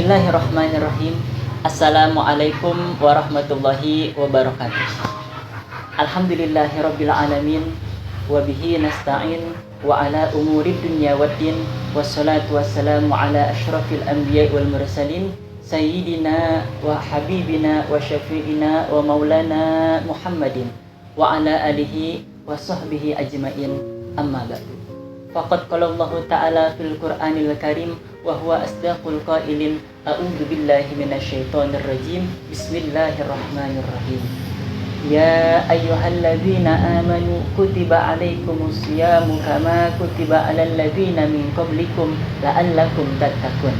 Bismillahirrahmanirrahim. Assalamualaikum warahmatullahi wabarakatuh. Alhamdulillahirabbil alamin wa bihi nasta'in wa ala umurid dunya waddin wassalatu wassalamu ala asyrafil anbiya'i wal mursalin sayyidina wa habibina wa syafi'ina wa maulana Muhammadin wa ala alihi wa sahbihi ajmain, amma ba'du. Faqad qala Allah Ta'ala fil Qur'anil Karim wa huwa asdaqul qailin a'udzu billahi minasyaitonir rajim. Bismillahirrahmanirrahim. Ya ayyuhalladzina amanu kutiba alaikumus syiyamu kama kutiba alal ladzina min qablikum la'allakum tattaqun.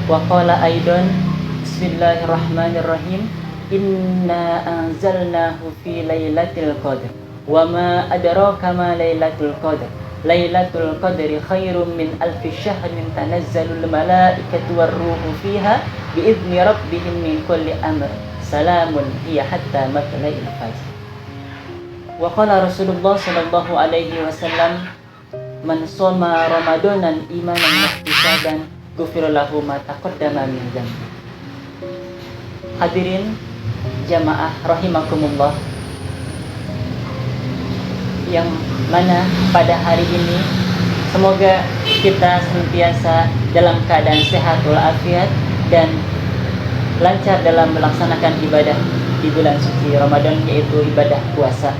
Wa qala aidan bismillahirrahmanirrahim inna anzalnahu fi lailatul qadr wa ma adraka ma lailatul qadr lailatul qadri khairum min alfi syahrin tanazzalul malaikatu warruhu fiha biizni rabbihim min kulli amr salamun hiya hatta matla'il fajr. Wa qala Rasulullah sallallahu alaihi wasallam man shoma ramadanan imanan wahtisaban ghufira lahu ma taqaddama min dhanbi. Hadirin jamaah rahimakumullah, yang mana pada hari ini semoga kita senantiasa dalam keadaan sehat walafiat dan lancar dalam melaksanakan ibadah di bulan suci Ramadan, yaitu ibadah puasa.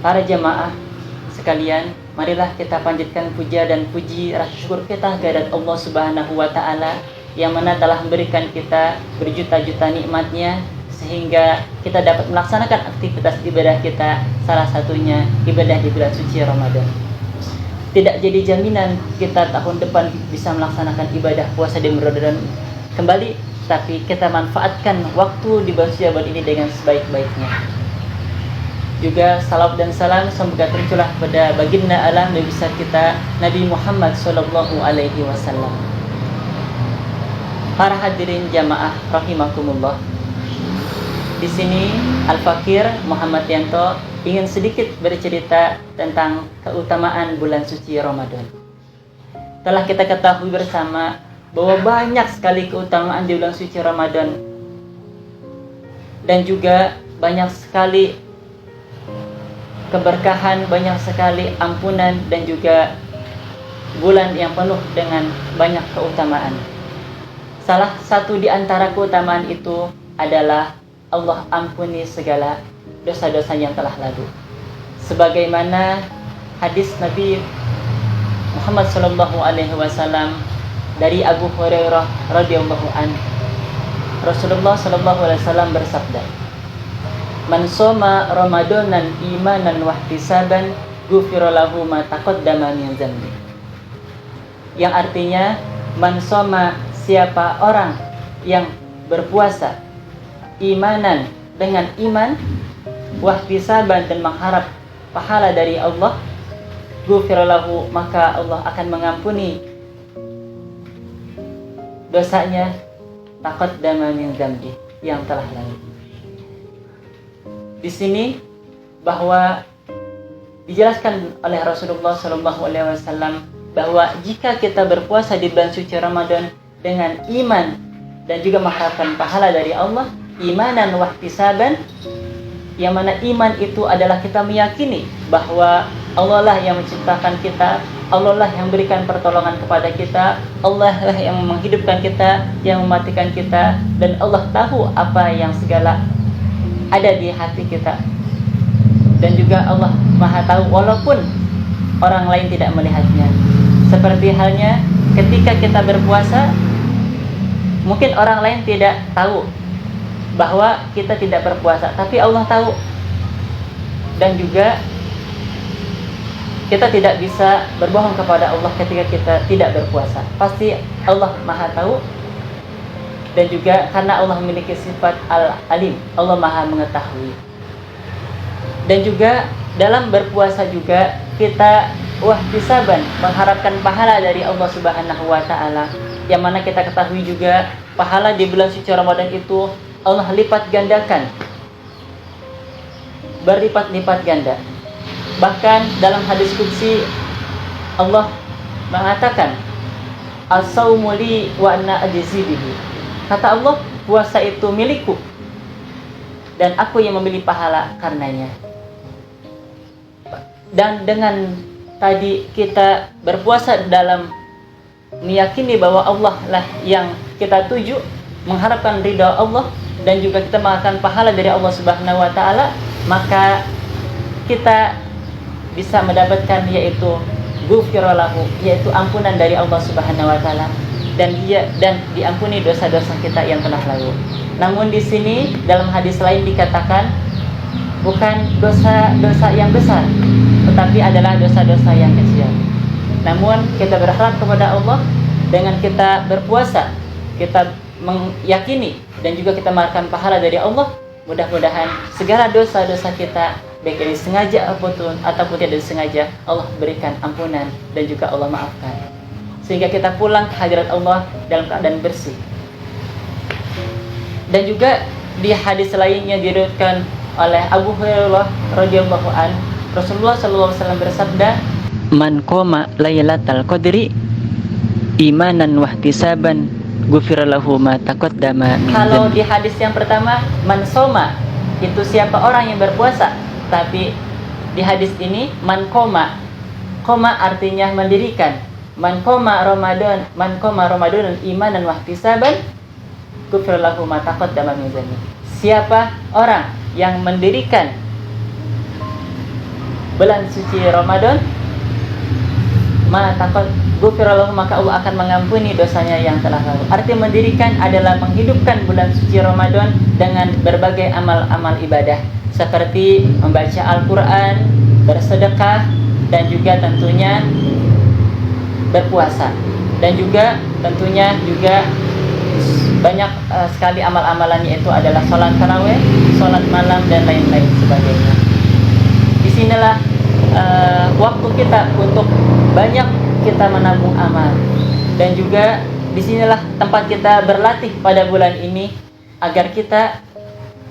Para jamaah sekalian, marilah kita panjatkan puja dan puji rasa syukur kita kehadirat Allah Subhanahu wa Ta'ala yang mana telah memberikan kita berjuta-juta nikmatnya sehingga kita dapat melaksanakan aktivitas ibadah kita, salah satunya ibadah di bulan suci Ramadan. Tidak jadi jaminan kita tahun depan bisa melaksanakan ibadah puasa di Ramadan kembali, tapi kita manfaatkan waktu di bulan suci Ramadan ini dengan sebaik-baiknya. Juga salawat dan salam semoga tercurah pada baginda alam Nabi besar kita Nabi Muhammad sallallahu alaihi wasallam. Para hadirin jamaah rahimakumullah, di sini Al-Fakir Muhammad Yanto ingin sedikit bercerita tentang keutamaan bulan suci Ramadan. Telah kita ketahui bersama bahwa banyak sekali keutamaan di bulan suci Ramadan dan juga banyak sekali keberkahan, banyak sekali ampunan dan juga bulan yang penuh dengan banyak keutamaan. Salah satu di antara keutamaan itu adalah Allah ampuni segala dosa-dosa yang telah lalu. Sebagaimana hadis Nabi Muhammad sallallahu alaihi wasallam dari Abu Hurairah radhiyallahu anhu, Rasulullah sallallahu alaihi wasallam bersabda, "Man shoma ramadanan imanan wahtisaban ghufira lahu ma taqaddama min dzambi." Yang artinya, man shoma, siapa orang yang berpuasa imanan dengan iman, wahtisaban dan mengharap pahala dari Allah, ghufira lahu, maka Allah akan mengampuni dosanya, taqaddama min dzambi, yang telah lalu. Di sini bahwa dijelaskan oleh Rasulullah sallallahu alaihi wasallam bahwa jika kita berpuasa di bulan suci Ramadan dengan iman dan juga mengharapkan pahala dari Allah, imanan wahtisaban, yang mana iman itu adalah kita meyakini bahwa Allah lah yang menciptakan kita, Allah lah yang berikan pertolongan kepada kita, Allah lah yang menghidupkan kita, yang mematikan kita, dan Allah tahu apa yang segala ada di hati kita. Dan juga Allah Maha tahu walaupun orang lain tidak melihatnya. Seperti halnya ketika kita berpuasa, mungkin orang lain tidak tahu bahwa kita tidak berpuasa, tapi Allah tahu. Dan juga kita tidak bisa berbohong kepada Allah ketika kita tidak berpuasa. Pasti Allah Maha tahu. Dan juga karena Allah memiliki sifat Al-Alim, Allah Maha mengetahui. Dan juga dalam berpuasa juga kita wahtisaban, mengharapkan pahala dari Allah Subhanahu wa Ta'ala, yang mana kita ketahui juga pahala di bulan suci Ramadan itu Allah lipat gandakan, berlipat-lipat ganda. Bahkan dalam hadis qudsi Allah mengatakan, as-saumu li wa ana ajzi bihi. Kata Allah, puasa itu milikku dan aku yang memilih pahala karenanya. Dan dengan tadi kita berpuasa dalam meyakini bahwa Allah lah yang kita tuju, mengharapkan ridha Allah, dan juga kita mengharapkan pahala dari Allah Subhanahu wa taala, maka kita bisa mendapatkan yaitu ghufira lahu, yaitu ampunan dari Allah Subhanahu wa taala, dan diampuni dosa-dosa kita yang telah lalu. Namun di sini dalam hadis lain dikatakan bukan dosa-dosa yang besar, tetapi adalah dosa-dosa yang kecil. Namun kita berharap kepada Allah dengan kita berpuasa, kita meyakini dan juga kita mengharapkan pahala dari Allah. Mudah-mudahan segala dosa-dosa kita, baik yang disengaja ataupun tidak disengaja, Allah berikan ampunan dan juga Allah maafkan, sehingga kita pulang ke hadirat Allah dalam keadaan bersih. Dan juga di hadis lainnya diriwayatkan oleh Abu Hurairah radhiyallahu an, Rasulullah sallallahu alaihi wasallam bersabda, "Man qoma lailatal qadri imanan wahtisaban ghufira lahu ma taqaddama." Kalau di hadis yang pertama man soma, itu siapa orang yang berpuasa, tapi di hadis ini man qoma artinya mendirikan. Man qoma Ramadan imanan wahtisaban ghufira lahu ma taqaddama min dzambi. Siapa orang yang mendirikan bulan suci Ramadan, maka Allah akan mengampuni dosanya yang telah lalu. Arti mendirikan adalah menghidupkan bulan suci Ramadan dengan berbagai amal-amal ibadah, seperti membaca Al-Quran, bersedekah, dan juga tentunya berpuasa. Dan juga tentunya juga banyak sekali amal-amalannya, itu adalah sholat tarawih, sholat malam, dan lain-lain sebagainya. Disinilah waktu kita untuk banyak kita menabung amal, dan juga disinilah tempat kita berlatih pada bulan ini, agar kita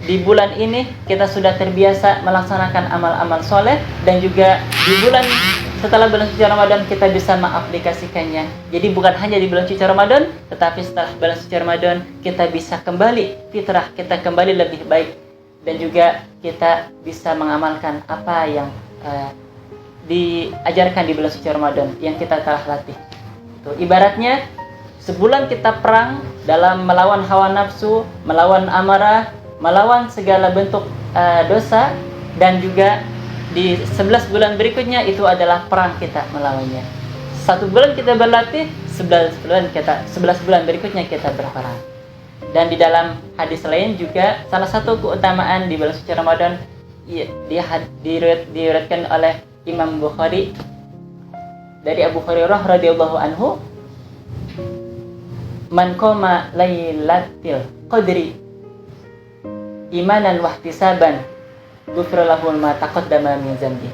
di bulan ini kita sudah terbiasa melaksanakan amal-amal soleh, dan juga di bulan setelah bulan suci Ramadan kita bisa mengaplikasikannya. Jadi bukan hanya di bulan suci Ramadan, tetapi setelah bulan suci Ramadan kita bisa kembali fitrah kita kembali lebih baik, dan juga kita bisa mengamalkan apa yang diajarkan di bulan suci Ramadan yang kita telah latih. Tuh, ibaratnya sebulan kita perang dalam melawan hawa nafsu, melawan amarah, melawan segala bentuk dosa, dan juga di 11 bulan berikutnya itu adalah perang kita melawannya. 1 bulan kita berlatih, 11 bulan berikutnya kita berperang. Dan di dalam hadis lain juga salah satu keutamaan di bulan suci Ramadan diriwayatkan oleh Imam Bukhari dari Abu Hurairah radhiyallahu anhu, "Man qama lailatul qadri imanan wahtisaban ghufira lahu ma taqaddama min dzambi."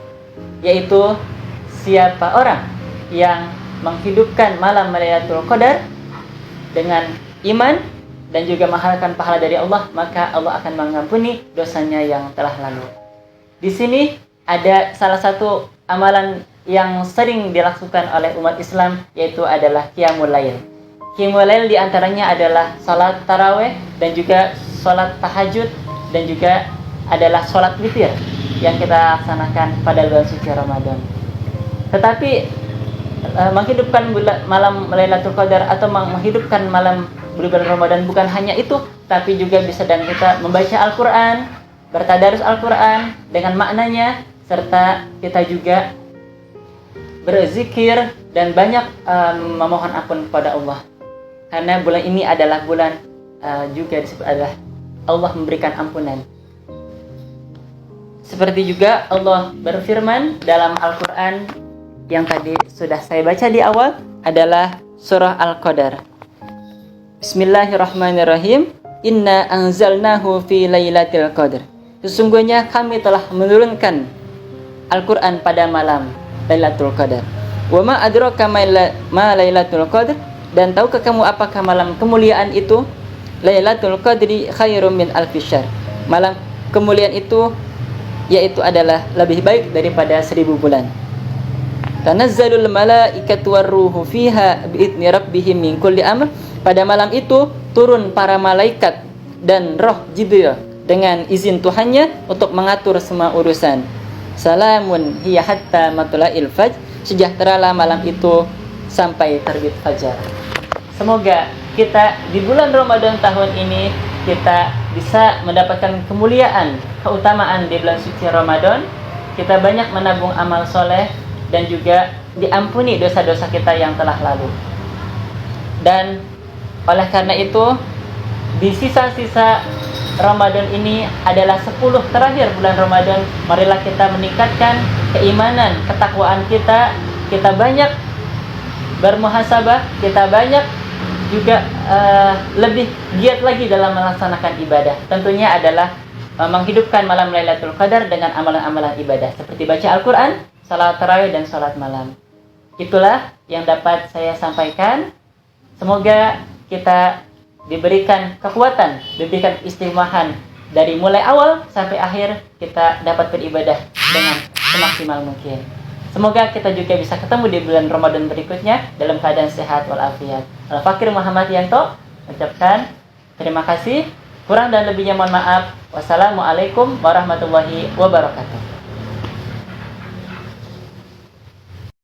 Yaitu siapa orang yang menghidupkan malam Lailatul Qadar dengan iman dan juga mengharapkan pahala dari Allah, maka Allah akan mengampuni dosanya yang telah lalu. Di sini ada salah satu amalan yang sering dilakukan oleh umat Islam, yaitu adalah qiyamul lail. Qiyamul lail diantaranya adalah salat tarawih, dan juga salat tahajud, dan juga adalah sholat witir yang kita laksanakan pada bulan suci Ramadan. Tetapi menghidupkan malam Lailatul Qadar atau menghidupkan malam bulan Ramadan bukan hanya itu, tapi juga bisa dengan kita membaca Al-Quran, bertadarus Al-Quran dengan maknanya, serta kita juga berzikir dan banyak memohon ampun kepada Allah. Karena bulan ini adalah bulan juga disebut adalah Allah memberikan ampunan. Seperti juga Allah berfirman dalam Al-Quran yang tadi sudah saya baca di awal, adalah surah Al-Qadar. Bismillahirrahmanirrahim. Inna anzalnahu fi lailatul qadar. Sesungguhnya kami telah menurunkan Al-Quran pada malam Lailatul Qadar. Wa ma adraka ma Lailatul Qadar, dan tahukah kamu apakah malam kemuliaan itu? Lailatul Qadri khairum min alfi syahr. Malam kemuliaan itu yaitu adalah lebih baik daripada 1000 bulan. Tanazzalul malaikatu warruhu fiha biidzni rabbihim min kulli amr. Pada malam itu turun para malaikat dan roh Jibril dengan izin Tuhannya untuk mengatur semua urusan. Salamun hiya hatta matla'il fajr. Sejahteralah malam itu sampai terbit fajar. Semoga kita di bulan Ramadan tahun ini kita bisa mendapatkan kemuliaan, keutamaan di bulan suci Ramadan. Kita banyak menabung amal soleh dan juga diampuni dosa-dosa kita yang telah lalu. Dan oleh karena itu, di sisa-sisa Ramadan ini adalah 10 terakhir bulan Ramadan. Marilah kita meningkatkan keimanan, ketakwaan kita. Kita banyak bermuhasabah, kita banyak juga lebih giat lagi dalam melaksanakan ibadah. Tentunya adalah menghidupkan malam Lailatul Qadar dengan amalan-amalan ibadah seperti baca Al-Quran, salat tarawih, dan salat malam. Itulah yang dapat saya sampaikan. Semoga kita diberikan kekuatan, diberikan istimewahan dari mulai awal sampai akhir kita dapat beribadah dengan semaksimal mungkin. Semoga kita juga bisa ketemu di bulan Ramadan berikutnya dalam keadaan sehat walafiat. Al-Fakir Muhammad Yanto mengucapkan terima kasih. Kurang dan lebihnya mohon maaf. Wassalamualaikum warahmatullahi wabarakatuh.